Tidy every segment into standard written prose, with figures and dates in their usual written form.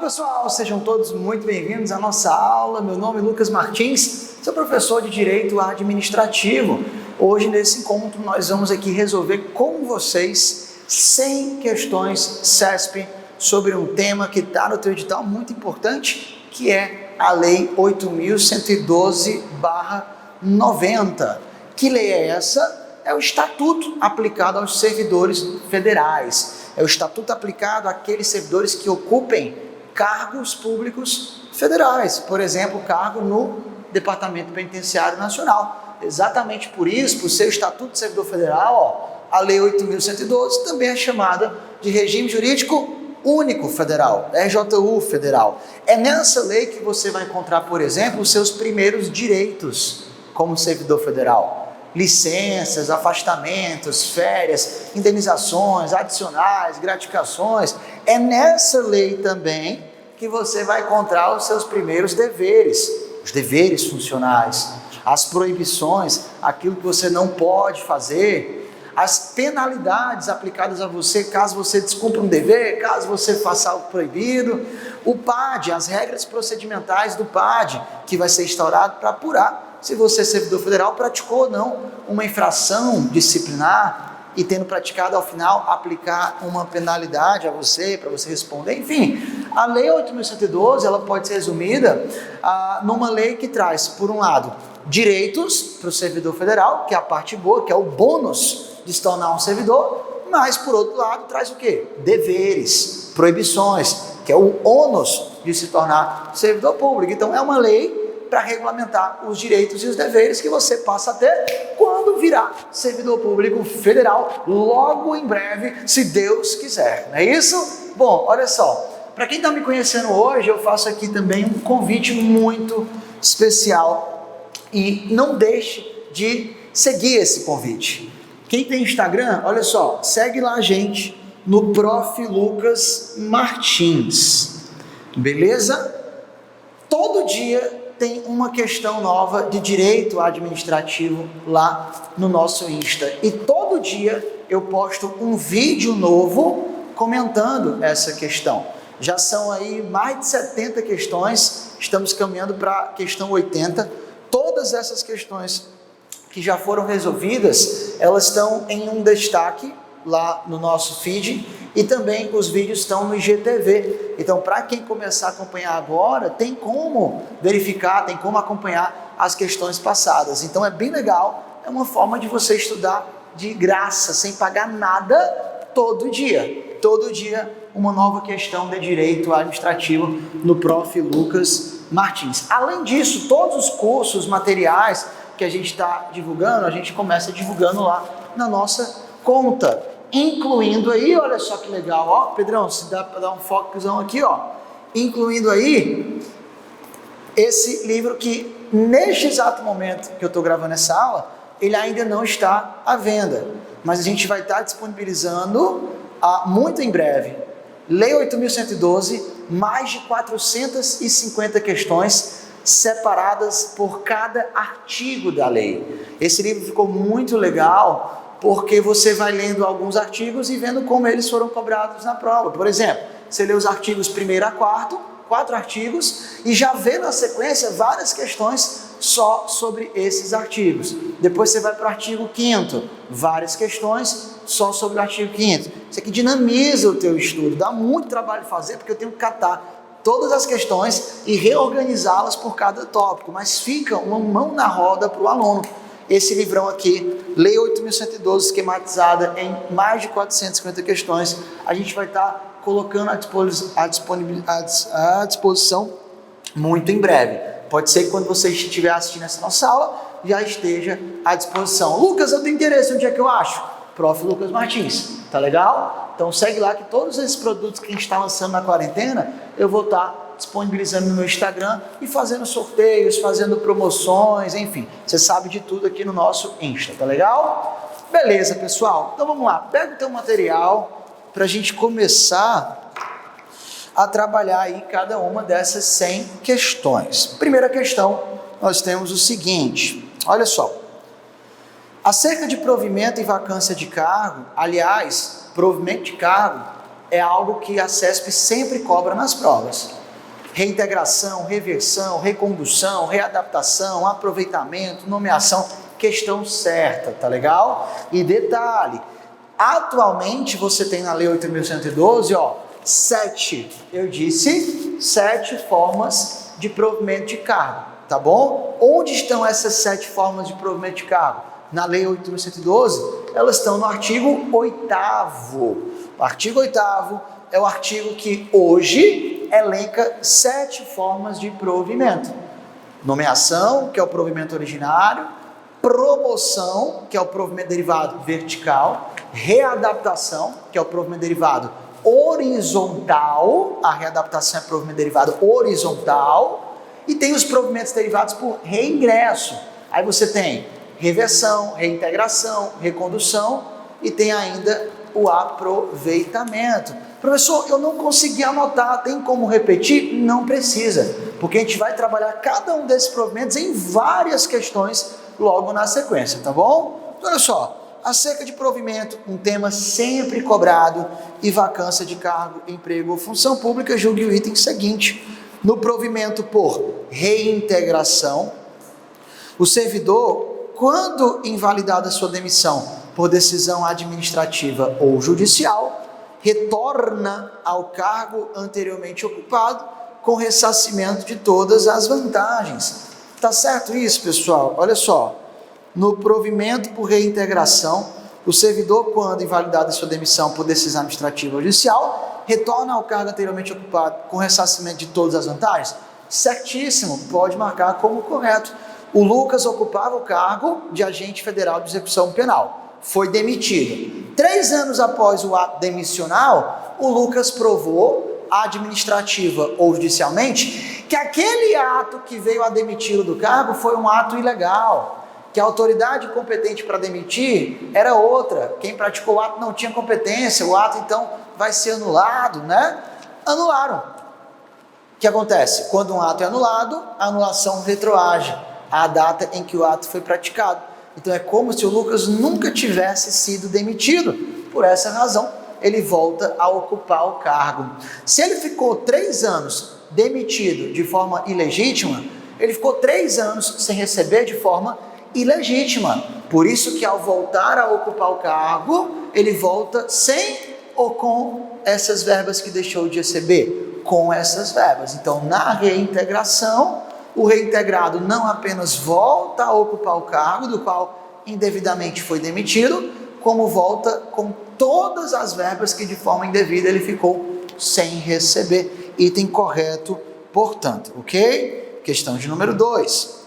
pessoal, sejam todos muito bem-vindos à nossa aula. Meu nome é Lucas Martins, sou professor de Direito Administrativo. Hoje, nesse encontro, nós vamos aqui resolver com vocês 100 questões CESP sobre um tema que está no teu edital muito importante, que é a Lei 8.112/90. Que lei é essa? É o Estatuto aplicado aos servidores federais. É o Estatuto aplicado àqueles servidores que ocupem cargos públicos federais, por exemplo, cargo no Departamento Penitenciário Nacional. Exatamente por isso, por ser o Estatuto do Servidor Federal, a Lei 8.112 também é chamada de Regime Jurídico Único Federal, RJU Federal. É nessa lei que você vai encontrar, por exemplo, os seus primeiros direitos como servidor federal. Licenças, afastamentos, férias, indenizações, adicionais, gratificações. É nessa lei também que você vai encontrar os seus primeiros deveres, os deveres funcionais, as proibições, aquilo que você não pode fazer, as penalidades aplicadas a você caso você descumpra um dever, caso você faça algo proibido, o PAD, as regras procedimentais do PAD, que vai ser instaurado para apurar se você, servidor federal, praticou ou não uma infração disciplinar e, tendo praticado, ao final, aplicar uma penalidade a você, para você responder. Enfim, a Lei 8.112, ela pode ser resumida numa lei que traz, por um lado, direitos para o servidor federal, que é a parte boa, que é o bônus de se tornar um servidor, mas, por outro lado, traz o quê? Deveres, proibições, que é o ônus de se tornar servidor público. Então, é uma lei para regulamentar os direitos e os deveres que você passa a ter quando virar servidor público federal, logo em breve, se Deus quiser, não é isso? Bom, olha só, para quem está me conhecendo hoje, eu faço aqui também um convite muito especial e não deixe de seguir esse convite. Quem tem Instagram, olha só, segue lá a gente no Prof. Lucas Martins, beleza? Todo dia tem uma questão nova de direito administrativo lá no nosso Insta. E todo dia eu posto um vídeo novo comentando essa questão. Já são aí mais de 70 questões, estamos caminhando para a questão 80. Todas essas questões que já foram resolvidas, elas estão em um destaque lá no nosso feed, e também os vídeos estão no IGTV. Então, para quem começar a acompanhar agora, tem como verificar, tem como acompanhar as questões passadas. Então, é bem legal, é uma forma de você estudar de graça, sem pagar nada, todo dia. Todo dia, uma nova questão de direito administrativo no Prof. Lucas Martins. Além disso, todos os cursos, materiais que a gente está divulgando, a gente começa divulgando lá na nossa conta. Incluindo aí, olha só que legal, ó, Pedrão, se dá para dar um focozão aqui, ó, incluindo aí esse livro que neste exato momento que eu estou gravando essa aula, ele ainda não está à venda, mas a gente vai estar disponibilizando muito em breve. Lei 8.112, mais de 450 questões separadas por cada artigo da lei. Esse livro ficou muito legal, porque você vai lendo alguns artigos e vendo como eles foram cobrados na prova. Por exemplo, você lê os artigos 1º a 4º, 4 artigos, e já vê na sequência várias questões só sobre esses artigos. Depois você vai para o artigo 5º, várias questões só sobre o artigo 5º. Isso aqui dinamiza o teu estudo, dá muito trabalho fazer, porque eu tenho que catar todas as questões e reorganizá-las por cada tópico, mas fica uma mão na roda para o aluno. Esse livrão aqui, Lei 8.112, esquematizada em mais de 450 questões, a gente vai estar colocando à disposição muito em breve. Pode ser que quando você estiver assistindo essa nossa aula, já esteja à disposição. Lucas, eu tenho interesse, onde é que eu acho? Prof. Lucas Martins, tá legal? Então segue lá que todos esses produtos que a gente está lançando na quarentena, eu vou estar disponibilizando no meu Instagram e fazendo sorteios, fazendo promoções, enfim, você sabe de tudo aqui no nosso Insta, tá legal? Beleza, pessoal? Então vamos lá, pega o teu material para a gente começar a trabalhar aí cada uma dessas 100 questões. Primeira questão, nós temos o seguinte, olha só, acerca de provimento e vacância de cargo, aliás, provimento de cargo é algo que a CESP sempre cobra nas provas. Reintegração, reversão, recondução, readaptação, aproveitamento, nomeação, questão certa, tá legal? E detalhe, atualmente você tem na Lei 8.112, ó, 7 formas de provimento de cargo, tá bom? Onde estão essas 7 formas de provimento de cargo? Na Lei 8.112, elas estão no artigo 8º. O artigo 8º é o artigo que hoje elenca 7 formas de provimento. Nomeação, que é o provimento originário, promoção, que é o provimento derivado vertical, readaptação, que é o provimento derivado horizontal, a readaptação é provimento derivado horizontal, e tem os provimentos derivados por reingresso. Aí você tem reversão, reintegração, recondução e tem ainda o aproveitamento. Professor, eu não consegui anotar, tem como repetir? Não precisa, porque a gente vai trabalhar cada um desses provimentos em várias questões logo na sequência, tá bom? Olha só, acerca de provimento, um tema sempre cobrado, e vacância de cargo, emprego ou função pública, julgue o item seguinte. No provimento por reintegração, o servidor, quando invalidada sua demissão por decisão administrativa ou judicial, retorna ao cargo anteriormente ocupado com ressarcimento de todas as vantagens. Tá certo isso, pessoal? Olha só, no provimento por reintegração, o servidor, quando invalidada sua demissão por decisão administrativa ou judicial, retorna ao cargo anteriormente ocupado com ressarcimento de todas as vantagens? Certíssimo, pode marcar como correto. O Lucas ocupava o cargo de agente federal de execução penal, foi demitido. 3 anos após o ato demissional, o Lucas provou, administrativa ou judicialmente, que aquele ato que veio a demiti-lo do cargo foi um ato ilegal, que a autoridade competente para demitir era outra, quem praticou o ato não tinha competência, o ato então vai ser anulado, né? Anularam. O que acontece? Quando um ato é anulado, a anulação retroage à data em que o ato foi praticado. Então é como se o Lucas nunca tivesse sido demitido. Por essa razão, ele volta a ocupar o cargo. Se ele ficou 3 anos demitido de forma ilegítima, ele ficou 3 anos sem receber de forma ilegítima. Por isso que ao voltar a ocupar o cargo, ele volta sem ou com essas verbas que deixou de receber? Com essas verbas. Então, na reintegração, o reintegrado não apenas volta a ocupar o cargo do qual indevidamente foi demitido, como volta com todas as verbas que de forma indevida ele ficou sem receber. Item correto, portanto, ok? Questão de número 2.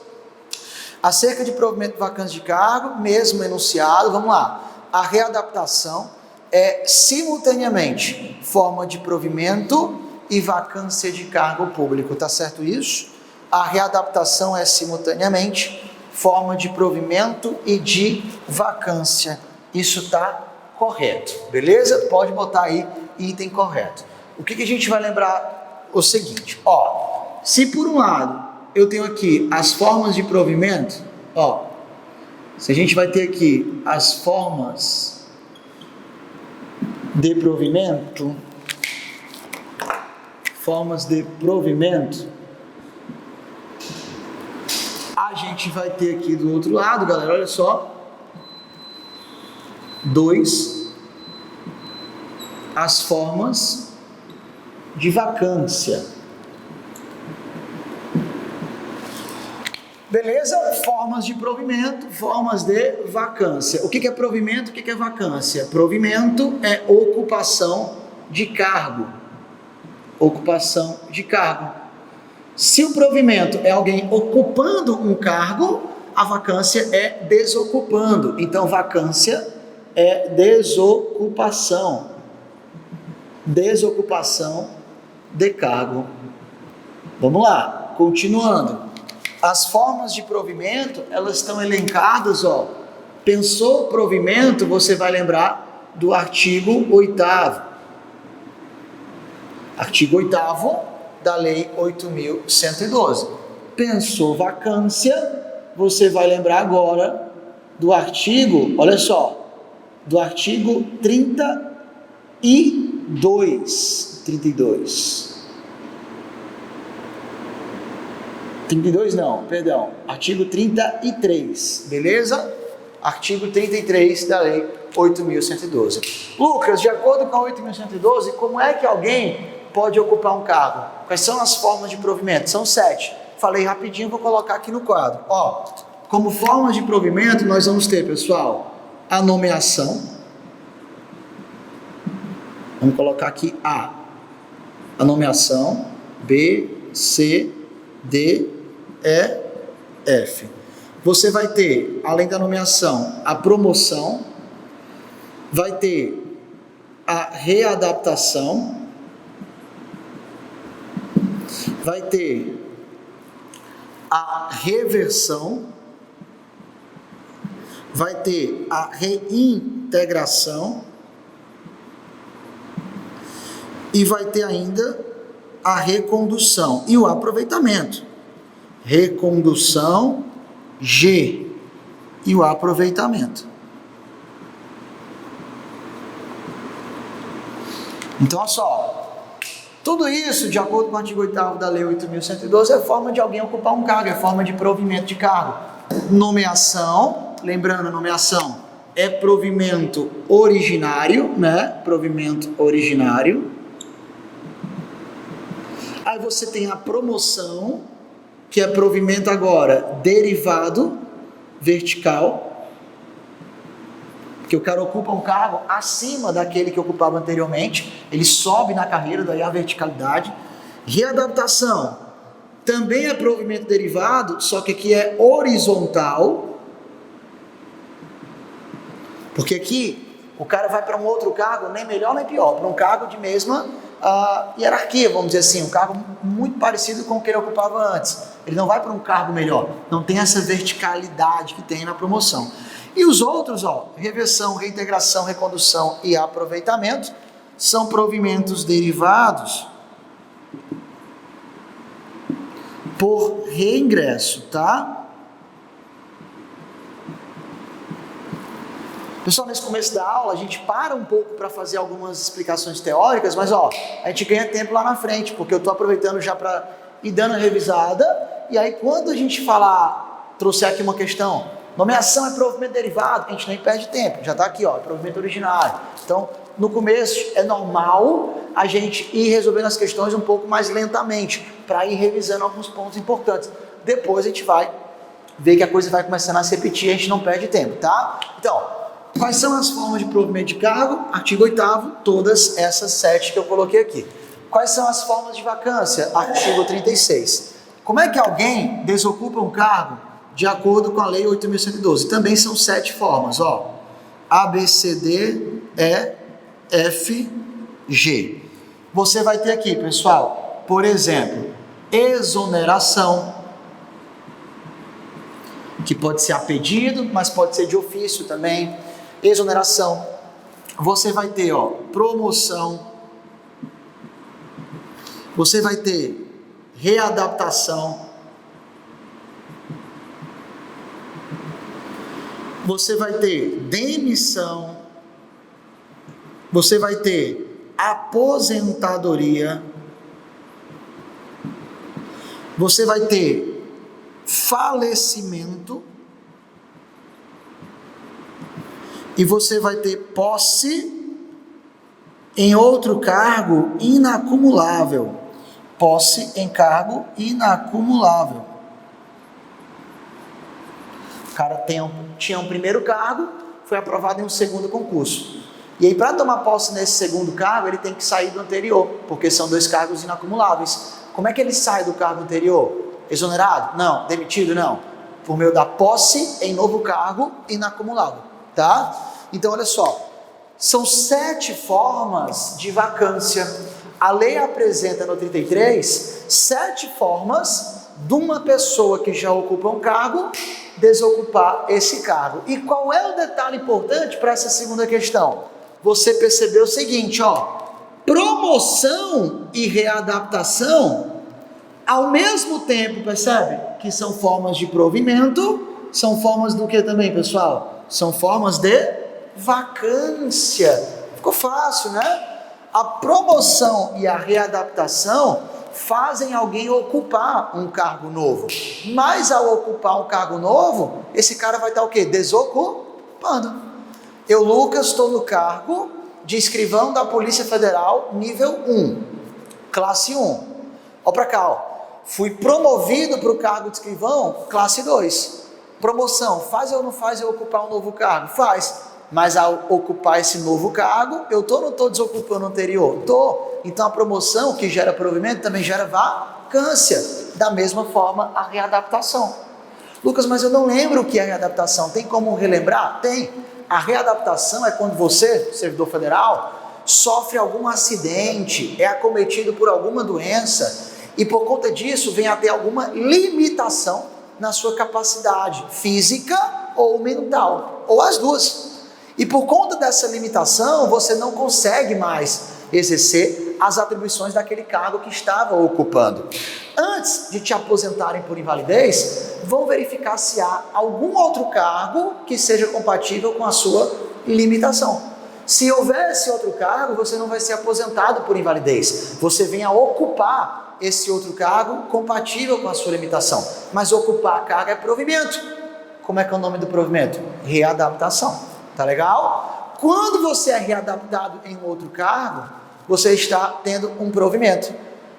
Acerca de provimento de vacância de cargo, mesmo enunciado, vamos lá. A readaptação é simultaneamente forma de provimento e vacância de cargo público, tá certo isso? A readaptação é simultaneamente forma de provimento e de vacância. Isso está correto, beleza? Pode botar aí item correto. O que a gente vai lembrar? O seguinte, ó, se por um lado eu tenho aqui as formas de provimento, ó, se a gente vai ter aqui as formas de provimento, a gente vai ter aqui do outro lado, galera, olha só, 2, as formas de vacância. Beleza? Formas de provimento, formas de vacância. O que é provimento? O que é vacância? Provimento é ocupação de cargo. Ocupação de cargo. Se o provimento é alguém ocupando um cargo, a vacância é desocupando. Então, vacância é desocupação. Desocupação de cargo. Vamos lá, continuando. As formas de provimento, elas estão elencadas, ó. Pensou provimento, você vai lembrar do artigo 8º. Artigo 8º da Lei 8.112. Pensou vacância, você vai lembrar agora do artigo, olha só, do artigo 34 Artigo 33, beleza? Artigo 33 da Lei 8.112. Lucas, de acordo com a 8.112, como é que alguém pode ocupar um cargo? Quais são as formas de provimento? São 7. Falei rapidinho, vou colocar aqui no quadro. Ó, como formas de provimento, nós vamos ter, pessoal, a nomeação. Vamos colocar aqui A nomeação, B, C, D, E, F. Você vai ter, além da nomeação, a promoção, vai ter a readaptação, vai ter a reversão, vai ter a reintegração e vai ter ainda a recondução e o aproveitamento. Recondução, G, e o aproveitamento. Então, olha só, tudo isso, de acordo com o artigo 8º da Lei 8.112, é forma de alguém ocupar um cargo, é forma de provimento de cargo. Nomeação, lembrando, nomeação é provimento originário, né? Provimento originário. Aí você tem a promoção, que é provimento agora derivado vertical, que o cara ocupa um cargo acima daquele que ocupava anteriormente, ele sobe na carreira, daí a verticalidade. Readaptação também é provimento derivado, só que aqui é horizontal, porque aqui o cara vai para um outro cargo, nem melhor nem pior, para um cargo de mesma hierarquia, vamos dizer assim, um cargo muito parecido com o que ele ocupava antes. Ele não vai para um cargo melhor, não tem essa verticalidade que tem na promoção. E os outros, ó, reversão, reintegração, recondução e aproveitamento, são provimentos derivados por reingresso, tá? Pessoal, nesse começo da aula, a gente para um pouco para fazer algumas explicações teóricas, mas ó, a gente ganha tempo lá na frente, porque eu estou aproveitando já para ir dando a revisada, e aí quando a gente falar, trouxer aqui uma questão, nomeação é provimento derivado, a gente nem perde tempo, já está aqui, ó, provimento originário. Então, no começo é normal a gente ir resolvendo as questões um pouco mais lentamente, para ir revisando alguns pontos importantes. Depois a gente vai ver que a coisa vai começando a se repetir, a gente não perde tempo, tá? Então, quais são as formas de provimento de cargo? Artigo 8º, todas essas 7 que eu coloquei aqui. Quais são as formas de vacância? Artigo 36. Como é que alguém desocupa um cargo de acordo com a Lei 8.112? Também são 7 formas, ó. A, B, C, D, E, F, G. Você vai ter aqui, pessoal, por exemplo, exoneração, que pode ser a pedido, mas pode ser de ofício também. Exoneração. Você vai ter, ó, promoção. Você vai ter readaptação. Você vai ter demissão. Você vai ter aposentadoria. Você vai ter falecimento. E você vai ter posse em outro cargo inacumulável. Posse em cargo inacumulável. O cara tinha um primeiro cargo, foi aprovado em um segundo concurso. E aí, para tomar posse nesse segundo cargo, ele tem que sair do anterior, porque são 2 cargos inacumuláveis. Como é que ele sai do cargo anterior? Exonerado? Não. Demitido? Não. Por meio da posse em novo cargo inacumulável. Tá? Então, olha só, são 7 formas de vacância. A lei apresenta no 33 7 formas de uma pessoa que já ocupa um cargo desocupar esse cargo. E qual é o detalhe importante para essa segunda questão? Você percebeu o seguinte, ó, promoção e readaptação, ao mesmo tempo, percebe? Que são formas de provimento, são formas do que também, pessoal? São formas de vacância. Ficou fácil, né? A promoção e a readaptação fazem alguém ocupar um cargo novo. Mas ao ocupar um cargo novo, esse cara vai estar o quê? Desocupando. Eu, Lucas, estou no cargo de escrivão da Polícia Federal, nível 1, classe 1. Olha para cá, ó. Fui promovido para o cargo de escrivão, classe 2. Promoção, faz ou não faz eu ocupar um novo cargo? Faz. Mas ao ocupar esse novo cargo, eu estou ou não estou desocupando o anterior? Estou. Então a promoção que gera provimento também gera vacância. Da mesma forma a readaptação. Lucas, mas eu não lembro o que é readaptação. Tem como relembrar? Tem. A readaptação é quando você, servidor federal, sofre algum acidente, é acometido por alguma doença e por conta disso vem a ter alguma limitação na sua capacidade física ou mental, ou as duas. E por conta dessa limitação, você não consegue mais exercer as atribuições daquele cargo que estava ocupando. Antes de te aposentarem por invalidez, vão verificar se há algum outro cargo que seja compatível com a sua limitação. Se houver esse outro cargo, você não vai ser aposentado por invalidez. Você vem a ocupar esse outro cargo compatível com a sua limitação. Mas ocupar a carga é provimento. Como é que é o nome do provimento? Readaptação. Tá legal? Quando você é readaptado em um outro cargo, você está tendo um provimento,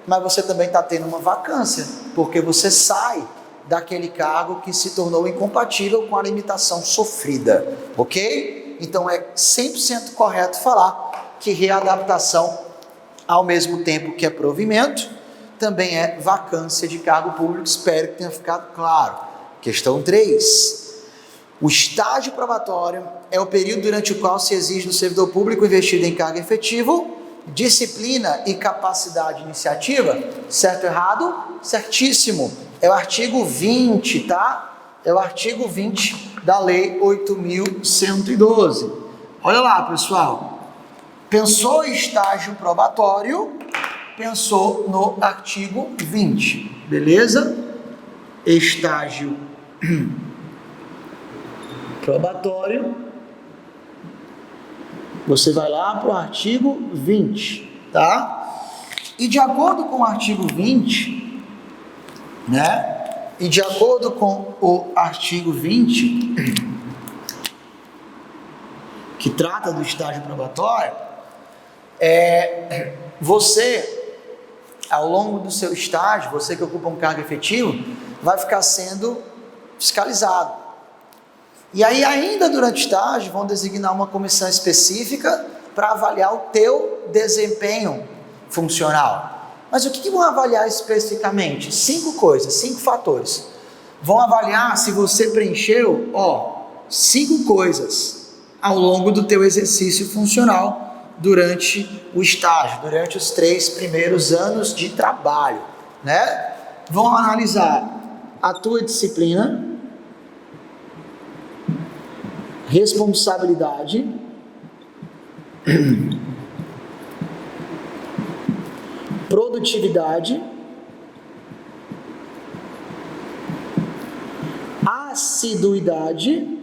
mas você também está tendo uma vacância, porque você sai daquele cargo que se tornou incompatível com a limitação sofrida, ok? Então é 100% correto falar que readaptação, ao mesmo tempo que é provimento, também é vacância de cargo público. Espero que tenha ficado claro. Questão 3. O estágio probatório é o período durante o qual se exige do servidor público investido em cargo efetivo, disciplina e capacidade iniciativa. Certo ou errado? Certíssimo. É o artigo 20, tá? É o artigo 20 da Lei 8.112. Olha lá, pessoal. Pensou em estágio probatório, pensou no artigo 20. Beleza? Estágio probatório, você vai lá para o artigo 20, tá? E de acordo com o artigo 20, né? E de acordo com o artigo 20, que trata do estágio probatório, você, ao longo do seu estágio, você que ocupa um cargo efetivo, vai ficar sendo fiscalizado. E aí, ainda durante o estágio, vão designar uma comissão específica para avaliar o teu desempenho funcional. Mas o que vão avaliar especificamente? 5 coisas, 5 fatores. Vão avaliar se você preencheu, 5 coisas ao longo do teu exercício funcional durante o estágio, durante os 3 primeiros anos de trabalho, né? Vão analisar a tua disciplina, responsabilidade, produtividade, assiduidade,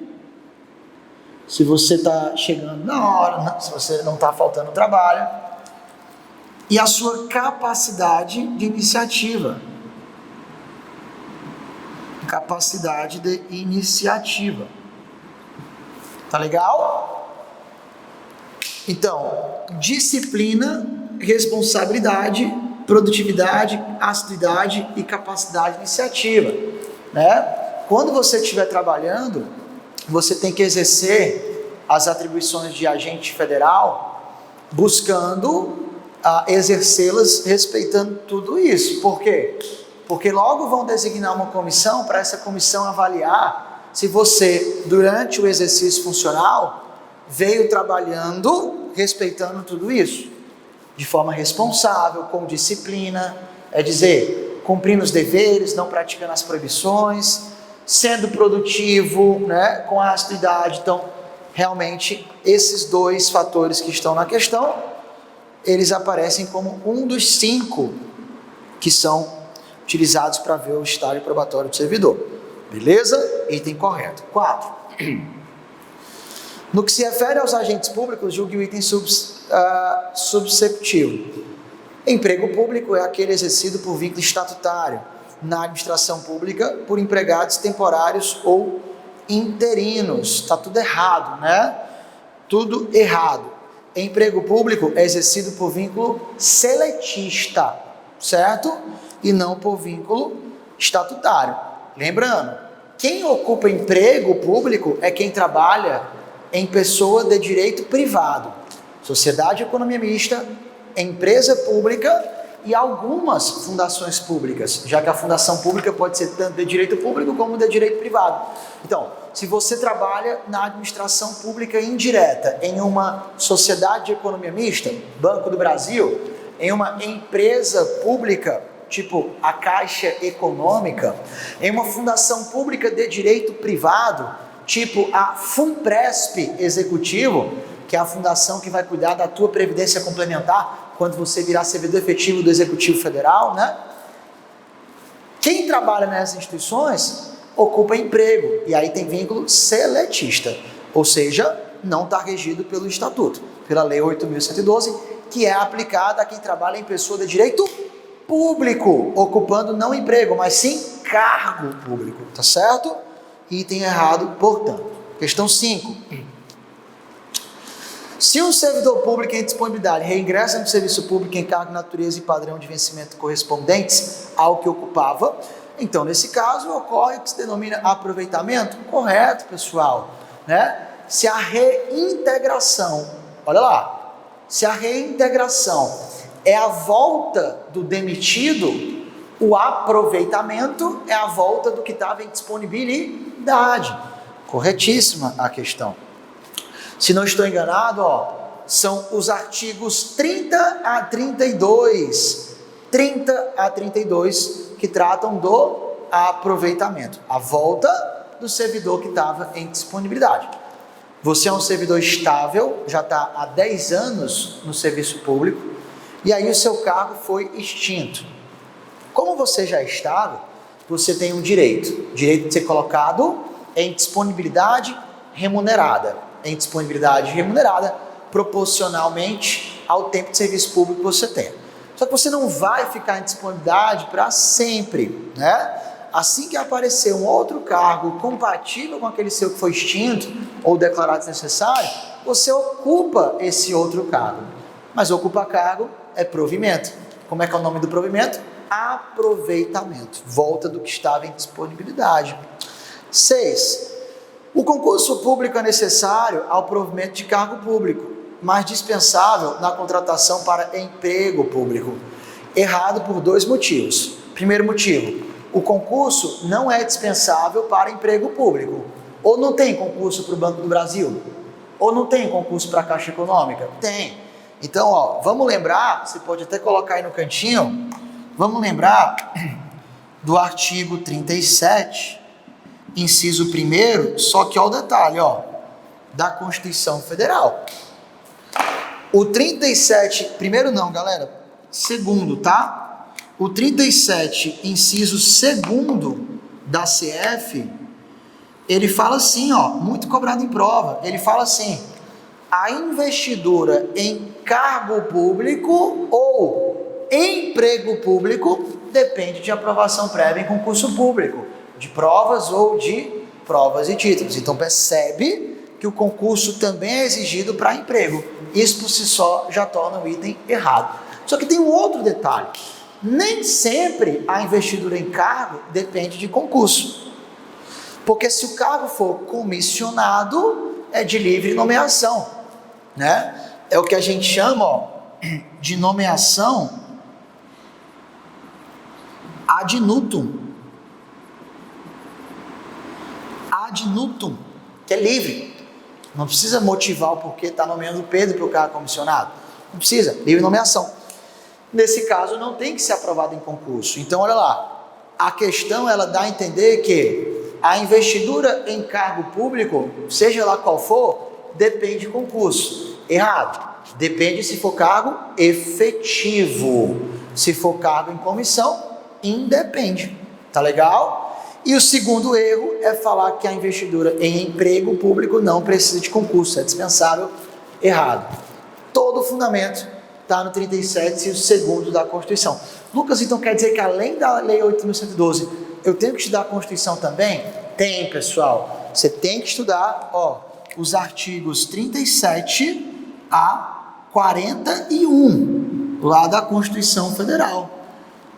se você está chegando na hora, se você não está faltando trabalho, e a sua capacidade de iniciativa. Capacidade de iniciativa. Tá legal? Então, disciplina, responsabilidade, produtividade, assiduidade e capacidade iniciativa, né? Quando você estiver trabalhando, você tem que exercer as atribuições de agente federal, buscando exercê-las respeitando tudo isso. Por quê? Porque logo vão designar uma comissão para essa comissão avaliar se você, durante o exercício funcional, veio trabalhando, respeitando tudo isso, de forma responsável, com disciplina, é dizer, cumprindo os deveres, não praticando as proibições, sendo produtivo, né, com a assiduidade. Então, realmente, esses 2 fatores que estão na questão, eles aparecem como um dos 5 que são utilizados para ver o estágio probatório do servidor. Beleza? Item correto. 4. No que se refere aos agentes públicos, julgue o item subsecutivo. Emprego público é aquele exercido por vínculo estatutário na administração pública por empregados temporários ou interinos. Está tudo errado, né? Tudo errado. Emprego público é exercido por vínculo seletista, certo? E não por vínculo estatutário. Lembrando, quem ocupa emprego público é quem trabalha em pessoa de direito privado, sociedade de economia mista, empresa pública e algumas fundações públicas, já que a fundação pública pode ser tanto de direito público como de direito privado. Então, se você trabalha na administração pública indireta, em uma sociedade de economia mista, Banco do Brasil, em uma empresa pública, tipo a Caixa Econômica, em uma fundação pública de direito privado, tipo a Funpresp Executivo, que é a fundação que vai cuidar da tua previdência complementar quando você virar servidor efetivo do Executivo Federal, né? Quem trabalha nessas instituições ocupa emprego, e aí tem vínculo seletista, ou seja, não está regido pelo Estatuto, pela Lei 8.112, que é aplicada a quem trabalha em pessoa de direito público, ocupando não emprego, mas sim cargo público, tá certo? Item errado, portanto. Questão 5. Se um servidor público em disponibilidade reingressa no serviço público em cargo, natureza e padrão de vencimento correspondentes ao que ocupava, então nesse caso ocorre o que se denomina aproveitamento. Correto, pessoal, né? Se a reintegração, olha lá, se a reintegração é a volta do demitido, o aproveitamento é a volta do que estava em disponibilidade. Corretíssima a questão. Se não estou enganado, são os artigos 30 a 32, 30 a 32, que tratam do aproveitamento, a volta do servidor que estava em disponibilidade. Você é um servidor estável, já está há 10 anos no serviço público, e aí o seu cargo foi extinto. Como você já é estável, você tem um direito de ser colocado em disponibilidade remunerada. Em disponibilidade remunerada, proporcionalmente ao tempo de serviço público que você tem. Só que você não vai ficar em disponibilidade para sempre, né? Assim que aparecer um outro cargo compatível com aquele seu que foi extinto ou declarado desnecessário, você ocupa esse outro cargo. Mas ocupar cargo é provimento. Como é que é o nome do provimento? Aproveitamento. Volta do que estava em disponibilidade. 6. O concurso público é necessário ao provimento de cargo público, mas dispensável na contratação para emprego público. Errado por 2 motivos. Primeiro motivo, o concurso não é dispensável para emprego público. Ou não tem concurso para o Banco do Brasil? Ou não tem concurso para a Caixa Econômica? Tem. Então, vamos lembrar, você pode até colocar aí no cantinho, vamos lembrar do artigo 37, inciso 1º, só que olha o detalhe, da Constituição Federal. O 37, primeiro não, galera, segundo, tá? O 37, inciso 2º da CF, ele fala assim, muito cobrado em prova, ele fala assim: a investidura em cargo público ou emprego público depende de aprovação prévia em concurso público, de provas ou de provas e títulos. Então percebe que o concurso também é exigido para emprego. Isso por si só já torna o item errado. Só que tem um outro detalhe. Nem sempre a investidura em cargo depende de concurso. Porque se o cargo for comissionado, é de livre nomeação, né? É o que a gente chama de nomeação ad nutum. Ad nutum, que é livre. Não precisa motivar o porquê está nomeando o Pedro para o cargo comissionado. Não precisa, livre nomeação. Nesse caso, não tem que ser aprovado em concurso. Então, olha lá, a questão ela dá a entender que a investidura em cargo público, seja lá qual for, depende de concurso. Errado. Depende se for cargo efetivo. Se for cargo em comissão, independe. Tá legal? E o segundo erro é falar que a investidura em emprego público não precisa de concurso, é dispensável. Errado. Todo o fundamento está no 37, inciso 2º da Constituição. Lucas, então quer dizer que além da Lei 8.112, eu tenho que estudar a Constituição também? Tem, pessoal. Você tem que estudar, os artigos 37 a 41, lá da Constituição Federal,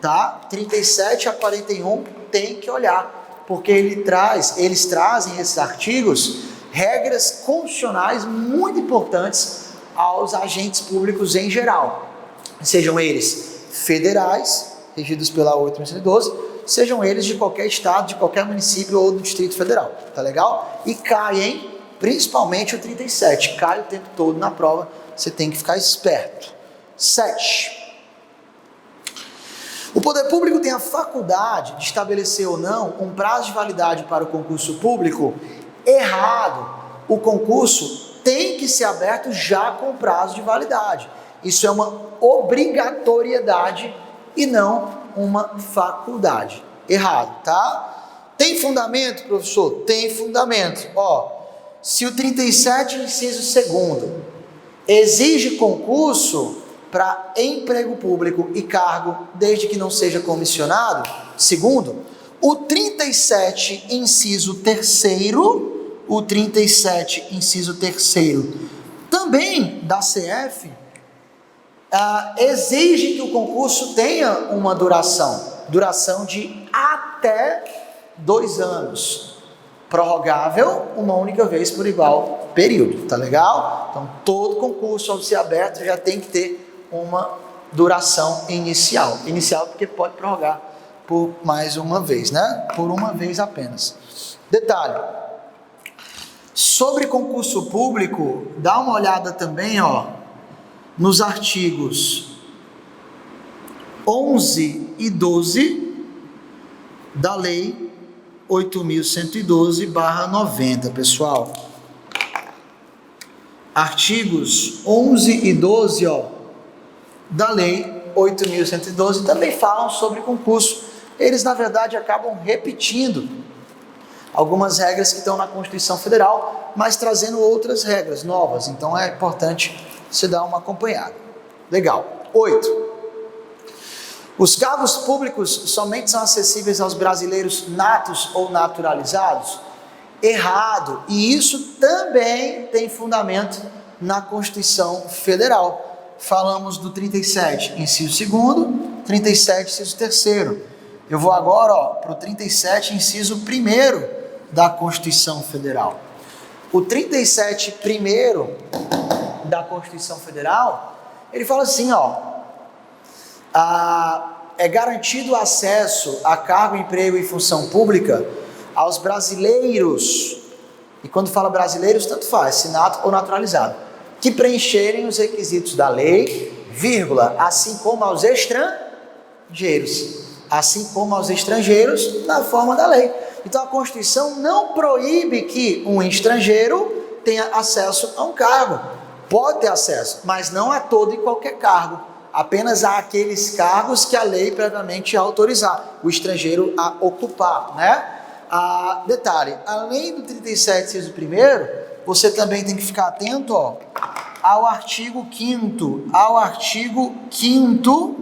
tá? 37 a 41 tem que olhar, porque eles trazem esses artigos regras constitucionais muito importantes aos agentes públicos em geral, sejam eles federais, regidos pela 8.112, sejam eles de qualquer estado, de qualquer município ou do Distrito Federal, tá legal? E caem, principalmente o 37, cai o tempo todo na prova, você tem que ficar esperto. 7. O poder público tem a faculdade de estabelecer ou não um prazo de validade para o concurso público? Errado. O concurso tem que ser aberto já com prazo de validade. Isso é uma obrigatoriedade e não uma faculdade. Errado, tá? Tem fundamento, professor? Tem fundamento. Se o 37, inciso 2º, exige concurso para emprego público e cargo, desde que não seja comissionado, segundo, o 37, inciso 3º, também da CF, exige que o concurso tenha uma duração de até 2 anos, prorrogável uma única vez por igual período, tá legal? Então todo concurso ao ser aberto já tem que ter uma duração inicial porque pode prorrogar por mais uma vez, né? Por uma vez apenas. Detalhe, sobre concurso público, dá uma olhada também, nos artigos 11 e 12 da Lei 8.112/90, pessoal. Artigos 11 e 12, da Lei 8.112 também falam sobre concurso. Eles, na verdade, acabam repetindo algumas regras que estão na Constituição Federal, mas trazendo outras regras novas. Então é importante você dar uma acompanhada. Legal. 8. Os cargos públicos somente são acessíveis aos brasileiros natos ou naturalizados? Errado. E isso também tem fundamento na Constituição Federal. Falamos do 37, inciso 2º, 37, inciso 3º. Eu vou agora para o 37, inciso 1º da Constituição Federal. O 37, 1º da Constituição Federal, ele fala assim, é garantido o acesso a cargo, emprego e função pública aos brasileiros, e quando fala brasileiros, tanto faz, se nato ou naturalizado, que preencherem os requisitos da lei, vírgula, assim como aos estrangeiros, na forma da lei. Então a Constituição não proíbe que um estrangeiro tenha acesso a um cargo. Pode ter acesso, mas não a todo e qualquer cargo. Apenas a aqueles cargos que a lei previamente autorizar o estrangeiro a ocupar, né? Detalhe, além do 37, inciso 1º, você também tem que ficar atento, ao artigo 5º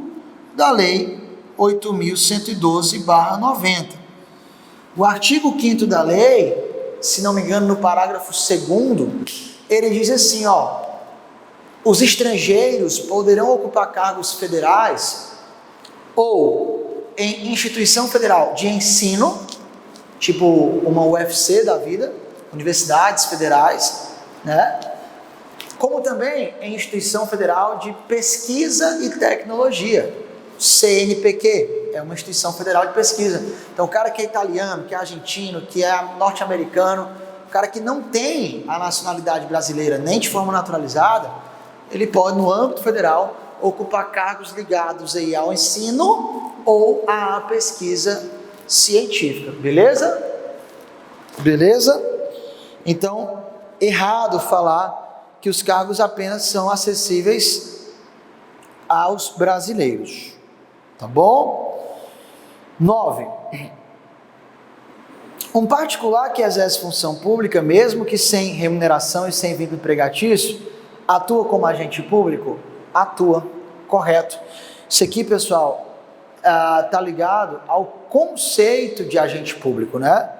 da Lei 8.112/90. O artigo 5º da lei, se não me engano, no parágrafo 2º, ele diz assim, os estrangeiros poderão ocupar cargos federais ou em instituição federal de ensino, tipo uma UFC da vida, universidades federais, né? Como também em instituição federal de pesquisa e tecnologia, CNPq, é uma instituição federal de pesquisa. Então o cara que é italiano, que é argentino, que é norte-americano, o cara que não tem a nacionalidade brasileira nem de forma naturalizada, ele pode, no âmbito federal, ocupar cargos ligados aí ao ensino ou à pesquisa científica, beleza? Beleza? Então, errado falar que os cargos apenas são acessíveis aos brasileiros, tá bom? 9. Um particular que exerce função pública, mesmo que sem remuneração e sem vínculo empregatício, atua como agente público? Atua, correto. Isso aqui, pessoal, está ligado ao conceito de agente público, né?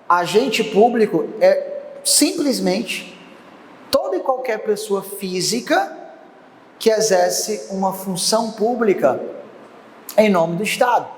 Agente público é simplesmente toda e qualquer pessoa física que exerce uma função pública em nome do Estado.